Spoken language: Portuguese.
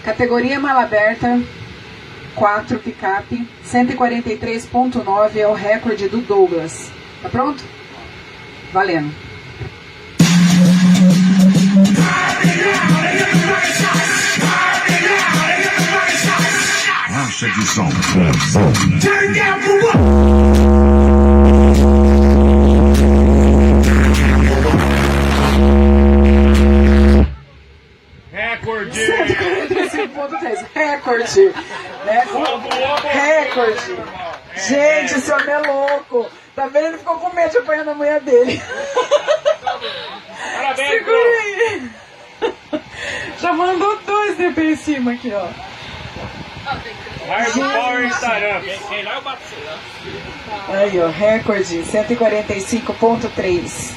Categoria mala aberta, 4 picape, 143,9 é o recorde do Douglas. Tá pronto? Valendo. Racha de som. Recorde! 145,3. Recorde! Recorde! Gente, esse homem é louco! Tá vendo? Ele ficou com medo de apanhar na mulher dele. Parabéns, segura aí! Já mandou 2 DP em cima aqui, ó. Hardcore Instagram. Aí, ó, recorde 145,3.